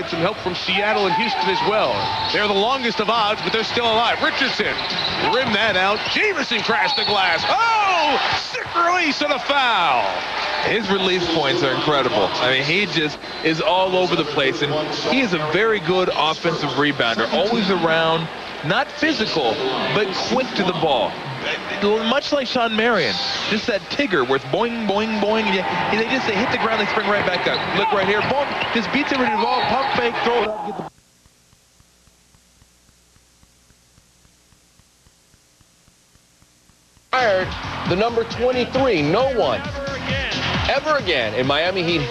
need some help from Seattle and Houston as well. They're the longest of odds, but they're still alive. Richardson rimmed that out. Jamison crashed the glass. Oh, sick release and a foul. His release points are incredible. I mean, he just is all over the place, and he is a very good offensive rebounder, always around, not physical, but quick to the ball. Much like Sean Marion, just that Tigger where it's boing, boing, boing. And they hit the ground, they spring right back up. Look right here, boom, just beats everybody involved, pump fake, throw it up, get the... The number 23, no one ever again in Miami Heat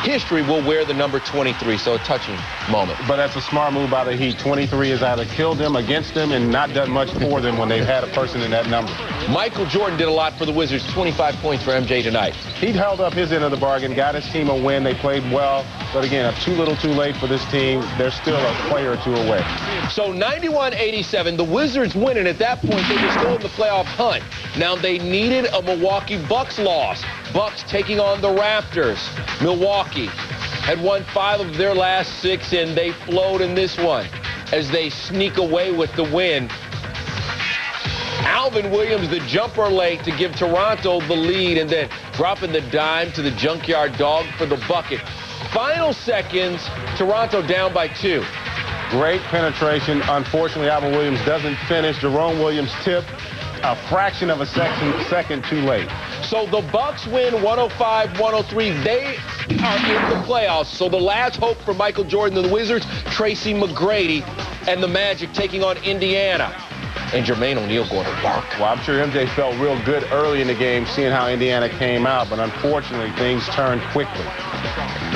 history will wear the number 23, so a touching moment. But that's a smart move by the Heat. 23 has either killed them, against them, and not done much for them when they've had a person in that number. Michael Jordan did a lot for the Wizards, 25 points for MJ tonight. He held up his end of the bargain, got his team a win. They played well, but again, too little too late for this team. They're still a player or two away. So 91-87, the Wizards win, and at that point, they were still in the playoff hunt. Now, they needed a Milwaukee Bucks loss. Bucks taking on the Raptors. Milwaukee had won 5 of their last 6, and they flowed in this one as they sneak away with the win. Alvin Williams, the jumper late to give Toronto the lead, and then dropping the dime to the junkyard dog for the bucket. Final seconds, Toronto down by 2. Great penetration. Unfortunately, Alvin Williams doesn't finish. Jerome Williams tipped a fraction of a second too late. So the Bucks win 105-103. They are in the playoffs. So the last hope for Michael Jordan and the Wizards, Tracy McGrady and the Magic taking on Indiana. And Jermaine O'Neal going to work. Well, I'm sure MJ felt real good early in the game, seeing how Indiana came out, but unfortunately, things turned quickly.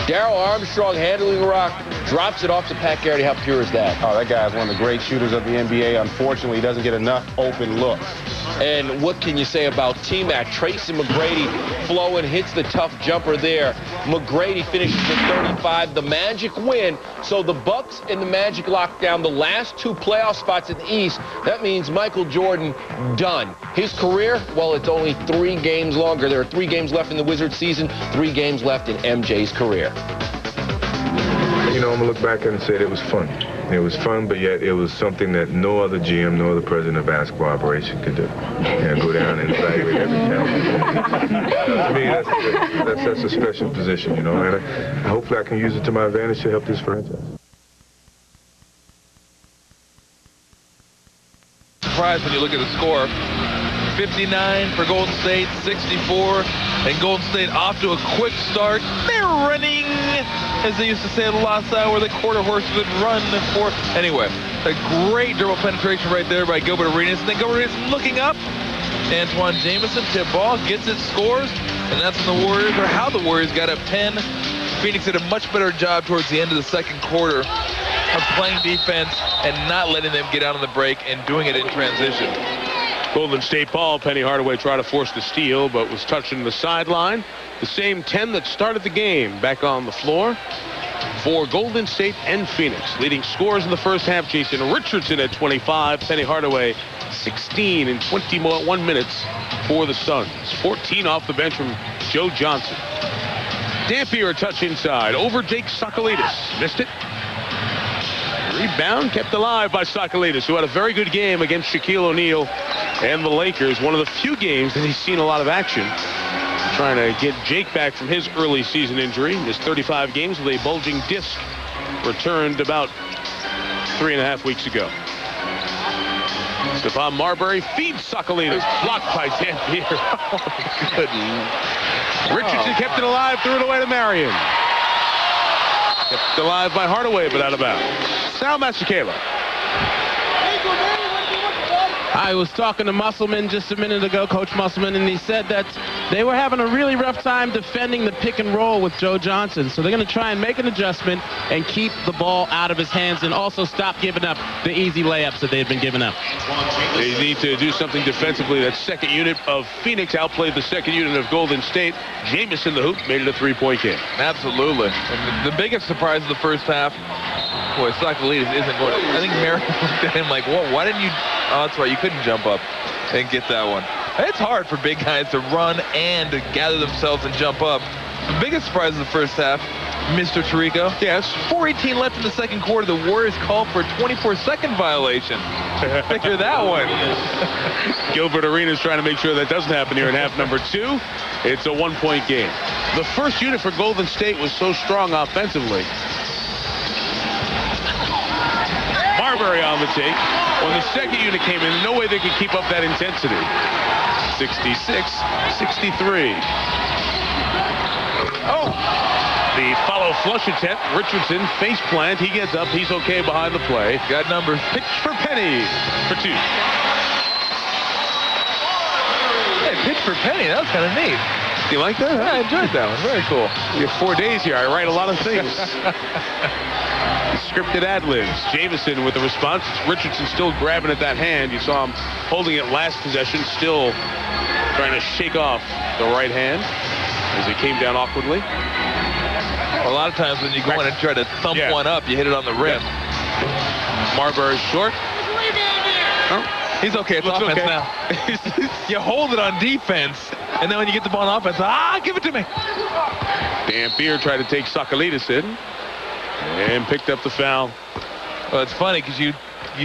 Darrell Armstrong handling the rock, drops it off to Pat Garrity. How pure is that? Oh, that guy is one of the great shooters of the NBA. Unfortunately, he doesn't get enough open looks. And what can you say about T-Mac? Tracy McGrady flowing, hits the tough jumper there. McGrady finishes at 35. The Magic win. So the Bucks and the Magic lock down the last 2 playoff spots in the East. That means Michael Jordan done. His career, well, it's only 3 games longer. There are 3 games left in the Wizards season, 3 games left in MJ's career. You know, I'm going to look back and say it was fun. It was fun, but yet it was something that no other GM, no other president of basketball operation could do. And go down and evaluate every talent. To me, that's a special position, you know, and hopefully I can use it to my advantage to help this franchise. Surprised when you look at the score. 59 for Golden State, 64, and Golden State off to a quick start. They're running, as they used to say at the last hour, the quarter horse would run for. Anyway, a great dribble penetration right there by Gilbert Arenas. And then Gilbert Arenas looking up. Antoine Jamison, tip ball, gets it, scores, and that's when the Warriors, or how the Warriors got up 10. Phoenix did a much better job towards the end of the second quarter of playing defense and not letting them get out on the break and doing it in transition. Golden State ball. Penny Hardaway tried to force the steal, but was touching the sideline. The same 10 that started the game back on the floor for Golden State and Phoenix. Leading scorers in the first half, Jason Richardson at 25. Penny Hardaway 16 in 21 minutes for the Suns. 14 off the bench from Joe Johnson. Dampier a touch inside over Jake Sokolidis. Missed it. Rebound kept alive by Sokolidis, who had a very good game against Shaquille O'Neal and the Lakers. One of the few games that he's seen a lot of action. Trying to get Jake back from his early season injury. Missed 35 games with a bulging disc. Returned about 3.5 weeks ago. Stephon Marbury feeds Sokolidis. Blocked by Dampier. Oh, good. Richardson kept it alive, threw it away to Marion. Kept alive by Hardaway, but out of bounds. Sal Masakela. I was talking to Musselman just a minute ago, Coach Musselman, and he said that they were having a really rough time defending the pick and roll with Joe Johnson. So they're going to try and make an adjustment and keep the ball out of his hands and also stop giving up the easy layups that they had been giving up. They need to do something defensively. That second unit of Phoenix outplayed the second unit of Golden State. Jamison, the hoop, made it a 3-point game. Absolutely. And the biggest surprise of the first half, boy, Sokolidis isn't going to. I think Marion looked at him like, whoa, why didn't you? Oh, that's right, you couldn't jump up and get that one. It's hard for big guys to run and to gather themselves and jump up. The biggest surprise of the first half, Mr. Tirico. Yes. 4:18 left in the second quarter. The Warriors called for a 24-second violation. Figure that one. Gilbert Arenas trying to make sure that doesn't happen here in half number 2. It's a 1-point game. The first unit for Golden State was so strong offensively. Marbury on the take. When the second unit came in, no way they could keep up that intensity. 66-63. Oh! The follow flush attempt. Richardson face plant. He gets up. He's okay behind the play. Got numbers. Pitch for Penny for 2. Hey, pitch for Penny. That was kind of neat. You like that? Yeah, I enjoyed that one. Very cool. You have 4 days here. I write a lot of things. Scripted ad-libs. Jamison with the response. Richardson still grabbing at that hand. You saw him holding it last possession, still trying to shake off the right hand as it came down awkwardly. A lot of times when you go in and try to thump one up, you hit it on the rim. Marbury short. Oh, he's okay. It's offense now. You hold it on defense, and then when you get the ball on offense, give it to me. Dampier tried to take Sakalitis in and picked up the foul. Well, it's funny because you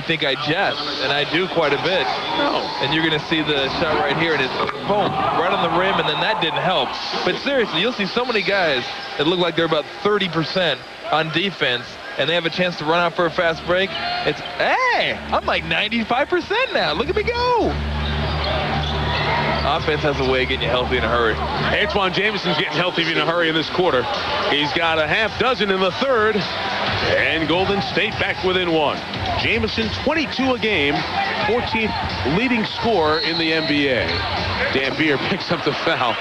think I jest, and I do quite a bit. No. And you're going to see the shot right here, and it's boom, right on the rim, and then that didn't help. But seriously, you'll see so many guys that look like they're about 30% on defense, and they have a chance to run out for a fast break. It's, hey, I'm like 95% now. Look at me go. Offense has a way of getting you healthy in a hurry. Antoine Jamison's getting healthy in a hurry in this quarter. He's got a half dozen in the third. And Golden State back within 1. Jamison, 22 a game, 14th leading scorer in the NBA. Dampier picks up the foul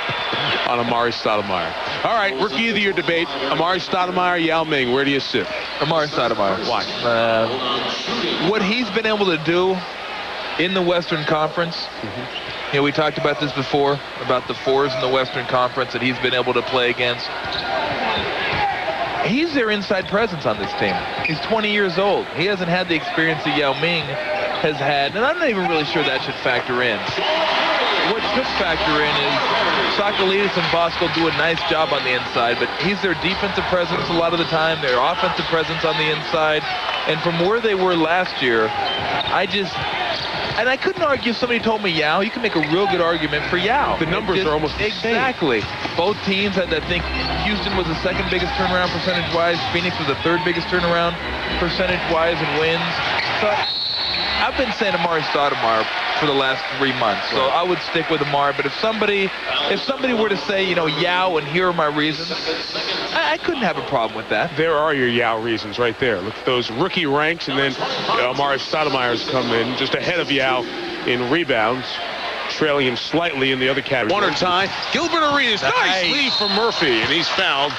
on Amari Stoudemire. All right, Rookie of the Year debate. Amari Stoudemire, Yao Ming, where do you sit? Amari Stoudemire. Why? What he's been able to do in the Western Conference, you know, we talked about this before, about the 4s in the Western Conference that he's been able to play against. He's their inside presence on this team. He's 20 years old. He hasn't had the experience that Yao Ming has had, and I'm not even really sure that should factor in. What should factor in is Sakalitis and Bosco do a nice job on the inside, but he's their defensive presence a lot of the time, their offensive presence on the inside, and from where they were last year, and I couldn't argue if somebody told me Yao. You can make a real good argument for Yao. The numbers are almost the same. Exactly. Both teams had, I think, Houston was the second biggest turnaround percentage-wise. Phoenix was the third biggest turnaround percentage-wise in wins. So I've been saying Amari Stoudemire for the last 3 months. So I would stick with Amari. But if somebody were to say, you know, Yao, and here are my reasons, I couldn't have a problem with that. There are your Yao reasons right there. Look at those rookie ranks, and then Amari Stoudemire's come in just ahead of Yao in rebounds, trailing him slightly in the other category. One or tie. Gilbert Arenas, nice lead from Murphy, and he's fouled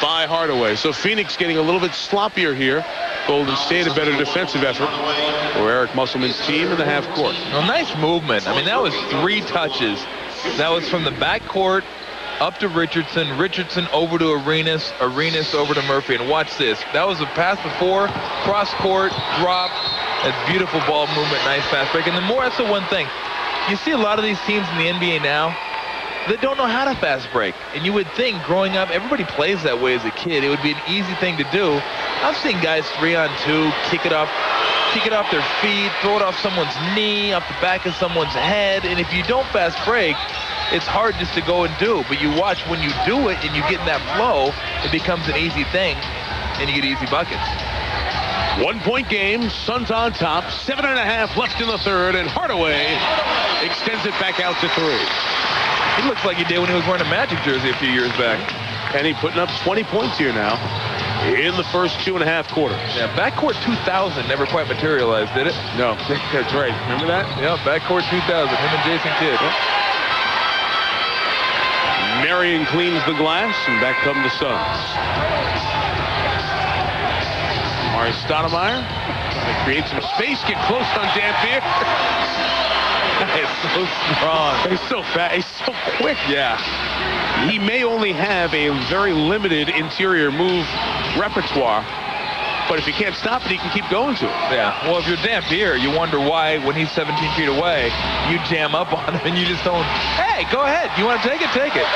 by Hardaway. So Phoenix getting a little bit sloppier here. Golden State a better defensive effort for Eric Musselman's team in the half court. Well, nice movement. I mean, that was 3 touches. That was from the backcourt up to Richardson, Richardson over to Arenas, Arenas over to Murphy. And watch this. That was a pass before, cross-court, drop. That beautiful ball movement, nice fast break. And the more, that's the one thing. You see a lot of these teams in the NBA now that don't know how to fast break. And you would think growing up, everybody plays that way as a kid. It would be an easy thing to do. I've seen guys 3-on-2, kick it off their feet, throw it off someone's knee, off the back of someone's head. And if you don't fast break, it's hard just to go and do. But you watch when you do it and you get in that flow, it becomes an easy thing and you get easy buckets. 1-point game, Suns on top, 7.5 left in the third, and Hardaway extends it back out to 3. He looks like he did when he was wearing a Magic jersey a few years back. Penny putting up 20 points here now in the first 2.5 quarters. Yeah, backcourt 2000 never quite materialized, did it? No, that's right. Remember that? Yeah, backcourt 2000, him and Jason Kidd. Yep. Marion cleans the glass, and back come the Suns. Amari Stoudemire trying to create some space, get close on Dampier. It's so strong. He's so fast. He's so quick. Yeah. He may only have a very limited interior move repertoire, but if he can't stop it, he can keep going to it. Yeah. Well, if you're Dampier, you wonder why, when he's 17 feet away, you jam up on him and you just don't, hey, go ahead. You want to take it? Take it.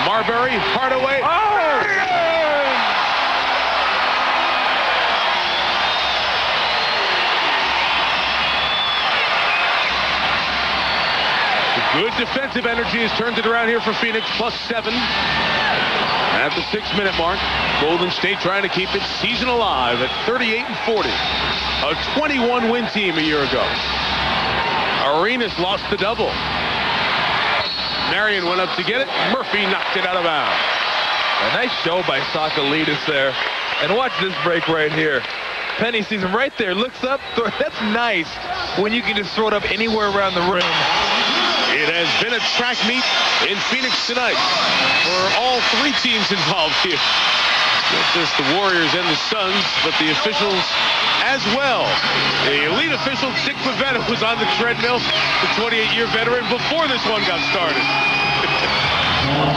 Marbury, Hardaway. Oh! Good defensive energy has turned it around here for Phoenix, +7. At the 6-minute mark, Golden State trying to keep its season alive at 38-40. A 21-win team a year ago. Arenas lost the double. Marion went up to get it. Murphy knocked it out of bounds. A nice show by Sakalidis there. And watch this break right here. Penny sees him right there, looks up. That's nice when you can just throw it up anywhere around the rim. It has been a track meet in Phoenix tonight for all 3 teams involved here. Not just the Warriors and the Suns, but the officials as well. The elite official, Dick Bavetta, was on the treadmill, the 28-year veteran, before this one got started.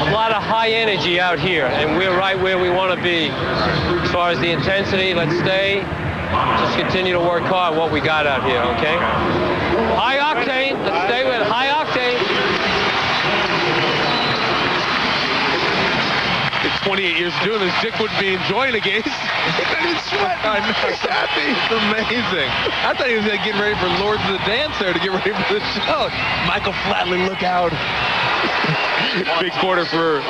A lot of high energy out here, and we're right where we want to be. As far as the intensity, let's stay. Just continue to work hard what we got out here, okay? High octane. Let's stay with high octane. In 28 years of doing this, Dick would be enjoying a game. He's sweating. He's happy. It's amazing. I thought he was getting ready for Lords of the Dance there to get ready for the show. Michael Flatley, look out. Big quarter for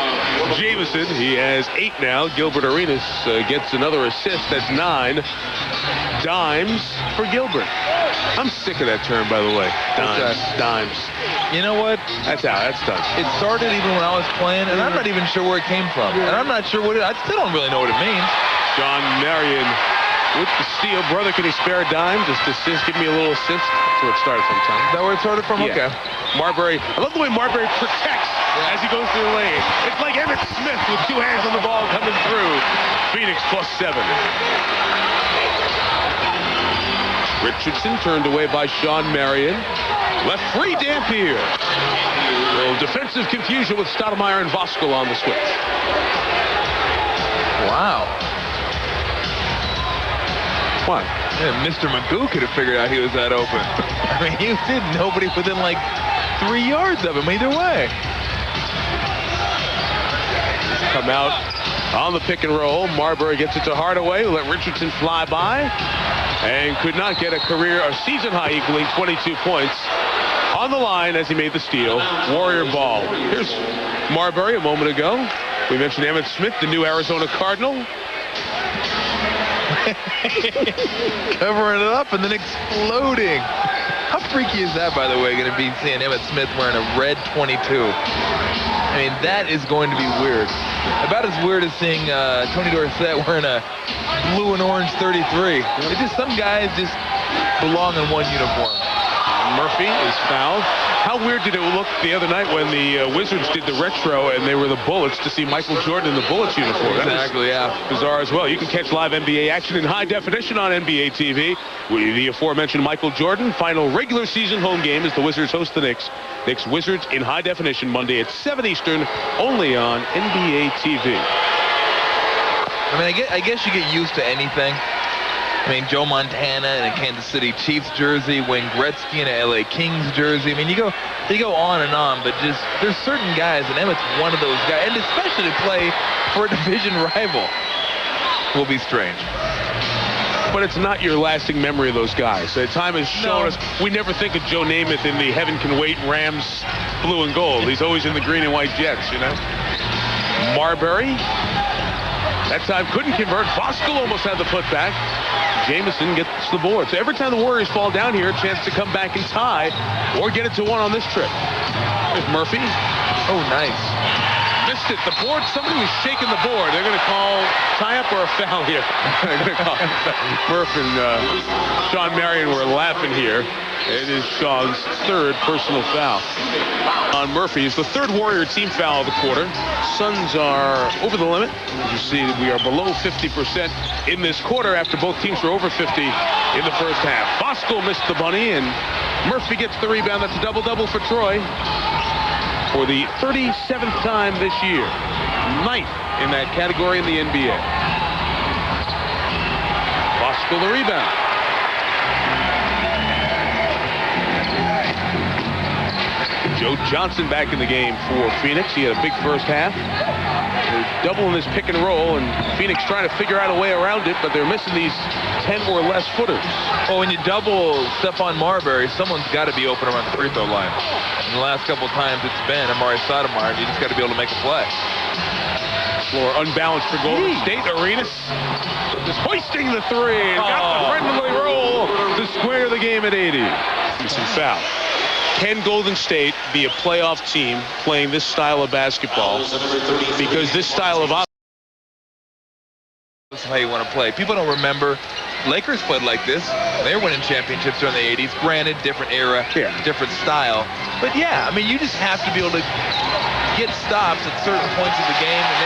Jamison. He has 8 now. Gilbert Arenas gets another assist. That's 9. Dimes for Gilbert. I'm sick of that term, by the way. Dimes. Dimes. You know what? That's how that's done. It started even when I was playing, and I'm not even sure where it came from. And I'm not sure what I still don't really know what it means. John Marion with the steal. Brother, can he spare a dime? Just assist. Give me a little assist. That's where it started from, Tom. Is that where it started from? Yeah. Okay. Marbury. I love the way Marbury protects as he goes through the lane. It's like Emmett Smith with 2 hands on the ball coming through. Phoenix +7. Richardson turned away by Sean Marion. Left free Dampier. A little defensive confusion with Stoudemire and Voskuhl on the switch. Wow. What? Yeah, Mr. Magoo could have figured out he was that open. I mean, he did nobody within like 3 yards of him either way. Come out on the pick and roll. Marbury gets it to Hardaway, who let Richardson fly by, and could not get a season high equaling 22 points on the line as he made the steal. Warrior ball. Here's Marbury a moment ago. We mentioned Emmett Smith, the new Arizona Cardinal. Covering it up and then exploding. How freaky is that, by the way, going to be seeing Emmett Smith wearing a red 22? I mean, that is going to be weird. About as weird as seeing Tony Dorsett wearing a blue and orange 33. It's just some guys just belong in one uniform. Murphy is fouled. How weird did it look the other night when the Wizards did the retro and they were the Bullets to see Michael Jordan in the Bullets uniform? Exactly, yeah. Bizarre as well. You can catch live NBA action in high definition on NBA TV. The aforementioned Michael Jordan. Final regular season home game as the Wizards host the Knicks. Knicks Wizards in high definition Monday at 7 Eastern, only on NBA TV. I mean, I guess you get used to anything. I mean, Joe Montana in a Kansas City Chiefs jersey, Wayne Gretzky in a LA Kings jersey. I mean, you go on and on, but just there's certain guys, and Emmett's one of those guys, and especially to play for a division rival will be strange. But it's not your lasting memory of those guys. The time has shown us we never think of Joe Namath in the Heaven Can Wait Rams blue and gold. He's always in the green and white Jets, you know. Marbury, that time couldn't convert. Voskuhl almost had the putback. Jamison gets the board. So every time the Warriors fall down here, a chance to come back and tie or get it to 1 on this trip. There's Murphy. Oh, nice. Missed it. The board, somebody was shaking the board. They're going to call tie-up or a foul here. They're going to call Murphy and Sean Marion were laughing here. It is Sean's 3rd personal foul on Murphy. It's the 3rd Warrior team foul of the quarter. Suns are over the limit. As you see, we are below 50% in this quarter after both teams were over 50 in the first half. Voskuhl missed the bunny, and Murphy gets the rebound. That's a double-double for Troy for the 37th time this year. 9th in that category in the NBA. Voskuhl the rebound. Joe Johnson back in the game for Phoenix. He had a big first half. They're doubling this pick and roll, and Phoenix trying to figure out a way around it, but they're missing these 10 or less footers. Well, when you double Stephon Marbury, someone's got to be open around the free throw line. And the last couple of times it's been Amari Stoudemire. You just got to be able to make a play. Floor unbalanced for Golden State. Arenas just hoisting the three. And got the friendly roll to square the game at 80. And some foul. Can Golden State be a playoff team playing this style of basketball? Because this style of offense. This is how you want to play. People don't remember Lakers played like this. They were winning championships during the 80s. Granted, different era, different style. But yeah, I mean, you just have to be able to get stops at certain points of the game, and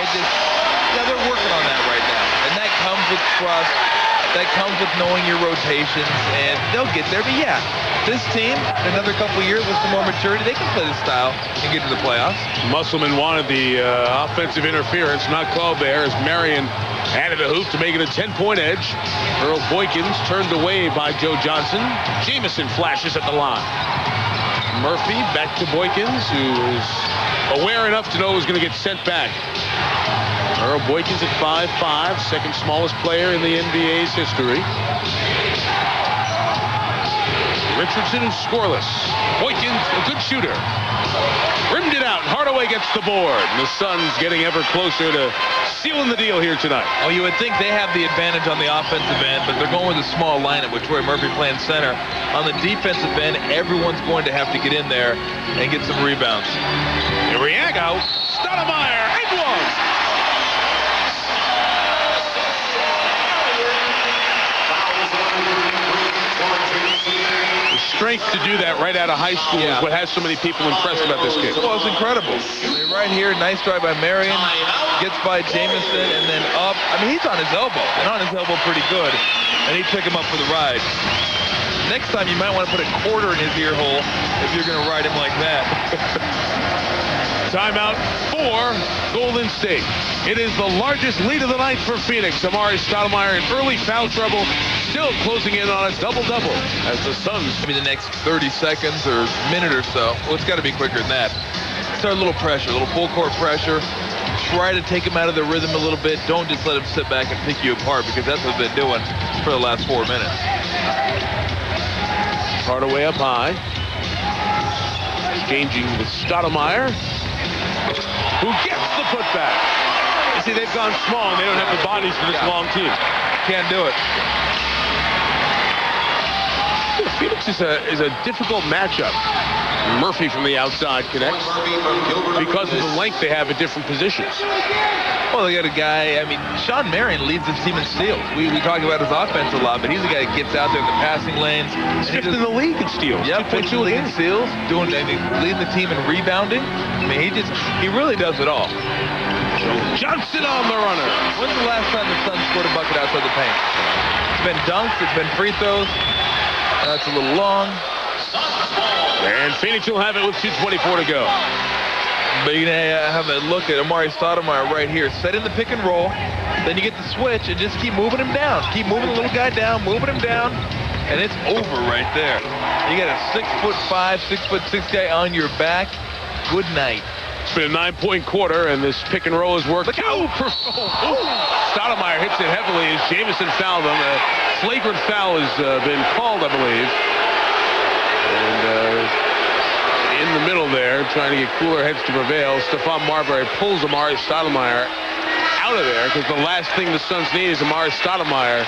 they're working on that right now. And that comes with trust. That comes with knowing your rotations, and they'll get there. But yeah, this team, another couple years with some more maturity, they can play this style and get to the playoffs. Musselman wanted the offensive interference, not called there, as Marion added a hoop to make it a 10-point edge. Earl Boykins turned away by Joe Johnson. Jamison flashes at the line. Murphy back to Boykins, who is aware enough to know he's going to get sent back. Earl Boykins at 5'5", second smallest player in the NBA's history. Richardson is scoreless. Boykins, a good shooter. Rimmed it out, and Hardaway gets the board. And the Suns getting ever closer to sealing the deal here tonight. Oh, you would think they have the advantage on the offensive end, but they're going with a small lineup with Troy Murphy playing center. On the defensive end, everyone's going to have to get in there and get some rebounds. Iriaga, Stoudemire, and one. The strength to do that right out of high school is what has so many people impressed about this game. Well, it's incredible. Right here, nice drive by Marion, gets by Jamison, and then up. I mean, he's on his elbow, and on his elbow pretty good, and he took him up for the ride. Next time, you might want to put a quarter in his ear hole if you're going to ride him like that. Timeout for Golden State. It is the largest lead of the night for Phoenix. Amari Stoudemire in early foul trouble, still closing in on a double-double as the Suns. Maybe the next 30 seconds or minute or so. Well, it's got to be quicker than that. Start a little pressure, a little full court pressure. Try to take him out of the rhythm a little bit. Don't just let him sit back and pick you apart, because that's what they've been doing for the last 4 minutes. Hardaway up high. Exchanging with Stoudemire, who gets the putback. You see, they've gone small, and they don't have the bodies for this long team. Can't do it. Phoenix is a difficult matchup. Murphy from the outside connects because of the length they have at different positions. Well, they got a guy, I mean, Sean Marion leads the team in steals. We talk about his offense a lot, but he's a guy that gets out there in the passing lanes. He's fifth in the league in steals. Yeah, fifth in the league in steals, leading the team in rebounding. I mean, he really does it all. Johnson on the runner. When's the last time the Suns scored a bucket outside the paint? It's been dunks, it's been free throws. That's a little long. And Phoenix will have it with 2:24 to go. But you're going to have a look at Amari Stoudemire right here. Set in the pick and roll. Then you get the switch and just keep moving him down. Keep moving the little guy down, moving him down. And it's over right there. You got a 6'5", 6'6" guy on your back. Good night. It's been a 9-point quarter, and this pick and roll has worked. Stoudemire hits it heavily as Jamison fouled him. A flagrant foul has been called, I believe. And in the middle there, trying to get cooler heads to prevail, Stephon Marbury pulls Amari Stoudemire out of there, because the last thing the Suns need is Amari Stoudemire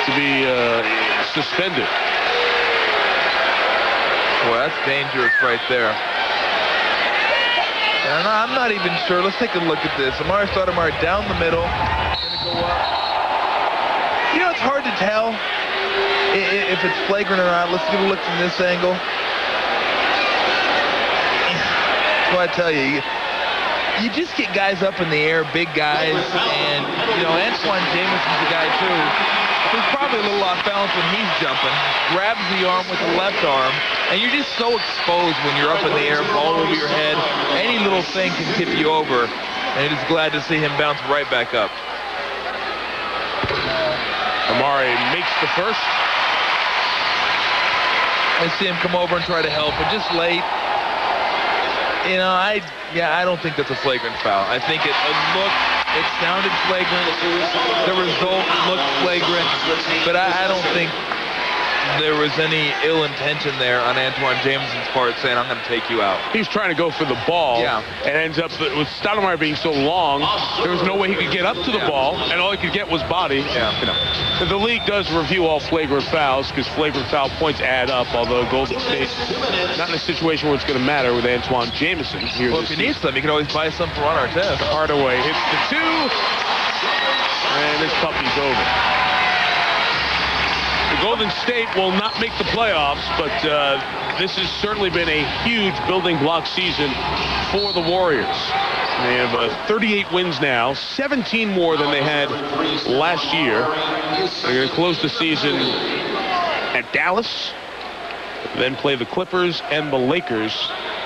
to be suspended. Well, that's dangerous right there. And I'm not even sure. Let's take a look at this. Amari Stoudemire down the middle. Gonna go up. You know, it's hard to tell if it's flagrant or not. Let's give a look from this angle. What I tell you, you just get guys up in the air, big guys, and, you know, Antoine Jamison's a guy, too, who's probably a little off balance when he's jumping, grabs the arm with the left arm, and you're just so exposed when you're up in the air, ball over your head. Any little thing can tip you over, and you're just glad to see him bounce right back up. Amari makes the first. I see him come over and try to help, but just late. You know, I don't think that's a flagrant foul. I think it sounded flagrant. The result looked flagrant, but I don't think there was any ill intention there on Antoine Jameson's part saying, I'm going to take you out. He's trying to go for the ball. Yeah. And ends up with Stoudemire being so long, there was no way he could get up to the ball, and all he could get was body. Yeah. You know, the league does review all flagrant fouls because flagrant foul points add up, although Golden State's not in a situation where it's going to matter with Antoine Jameson here. Well, if you need some, you can always buy some for Ron Artest. Hardaway hits the 2, and this puppy's over. The Golden State will not make the playoffs, but this has certainly been a huge building block season for the Warriors. They have 38 wins now, 17 more than they had last year. They're going to close the season at Dallas, then play the Clippers and the Lakers.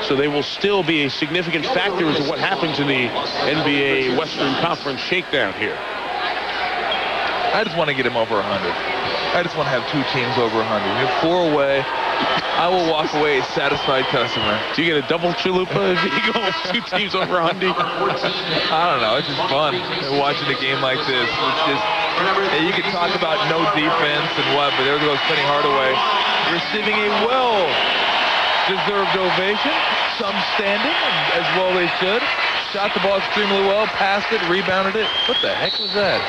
So they will still be a significant factor into what happens in the NBA Western Conference shakedown here. I just want to get him over 100. I just want to have 2 teams over 100. You're 4 away. I will walk away a satisfied customer. Do you get a double chalupa if you go 2 teams over 100? I don't know. It's just fun watching a game like this. It's just, you can talk about no defense and what, but there goes Penny Hardaway receiving a well-deserved ovation. Some standing, as well they should. Shot the ball extremely well, passed it, rebounded it. What the heck was that?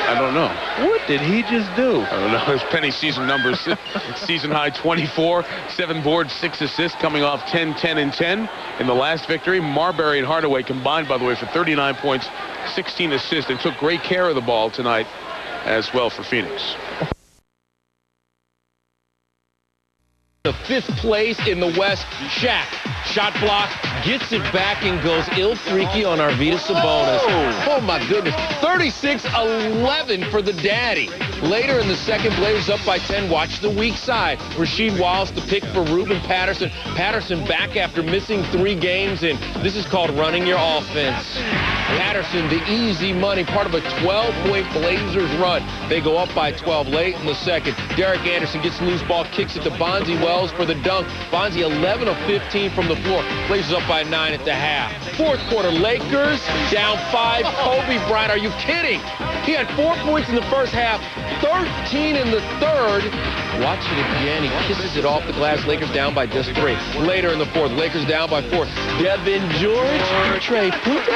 I don't know. What did he just do? I don't know. His Penny season numbers. It's season high 24, 7 boards, 6 assists, coming off 10, 10, and 10 in the last victory. Marbury and Hardaway combined, by the way, for 39 points, 16 assists, and took great care of the ball tonight as well for Phoenix. The 5th place in the West, Shaq. Shot block, gets it back and goes ill-freaky on Arvydas Sabonis. Oh my goodness. 36-11 for the daddy. Later in the second, Blazers up by 10. Watch the weak side. Rasheed Wallace, the pick for Ruben Patterson. Patterson back after missing 3 games, and this is called running your offense. Patterson, the easy money, part of a 12-point Blazers run. They go up by 12 late in the second. Derek Anderson gets loose ball, kicks it to Bonzi Wells for the dunk. Bonzi 11 of 15 from the floor. Blazers up by 9 at the half. Fourth quarter, Lakers down 5. Kobe Bryant, are you kidding? He had 4 points in the first half, 13 in the third. Watch it again. He kisses it off the glass. Lakers down by just 3. Later in the fourth, Lakers down by 4. Devin George, Trey Pute.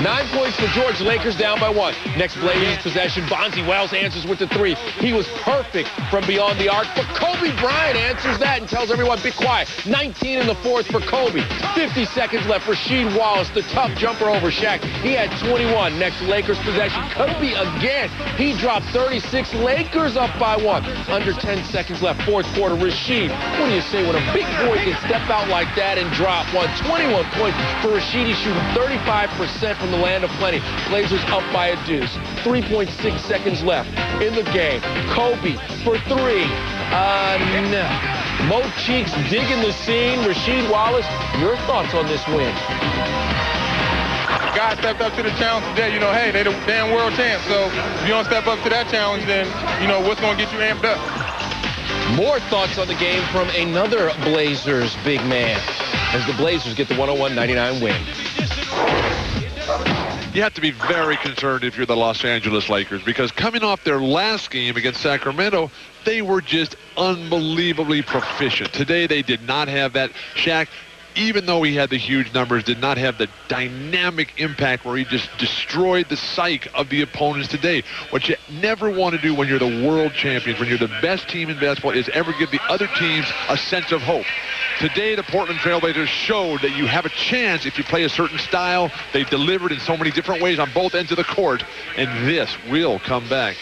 9 points for George. Lakers down by 1. Next Blazers possession. Bonzi Wells answers with the 3. He was perfect from beyond the arc, but Kobe Bryant answers that and tells everyone, be quiet. 19 in the fourth for Kobe. 50 seconds left. Rasheed Wallace, the tough jumper over Shaq. He had 21. Next Lakers possession. Kobe again. He dropped 36. Lakers up by 1. Under 10 seconds left. Fourth quarter. Rasheed. What do you say when a big boy can step out like that and drop 1? 21 points for Rasheed. He's shooting 35% from the land of plenty. Blazers up by a deuce. 3.6 seconds left in the game. Kobe for 3. No. Mo Cheeks digging the scene. Rasheed Wallace, your thoughts on this win? Guys stepped up to the challenge today. You know, hey, they the damn world champs. So if you don't step up to that challenge, then, you know, what's going to get you amped up? More thoughts on the game from another Blazers big man as the Blazers get the 101-99 win. You have to be very concerned if you're the Los Angeles Lakers, because coming off their last game against Sacramento, they were just unbelievably proficient. Today, they did not have that. Shaq, even though he had the huge numbers, did not have the dynamic impact where he just destroyed the psyche of the opponents today. What you never want to do when you're the world champions, when you're the best team in basketball, is ever give the other teams a sense of hope. Today, the Portland Trailblazers showed that you have a chance if you play a certain style. They've delivered in so many different ways on both ends of the court, and this will come back.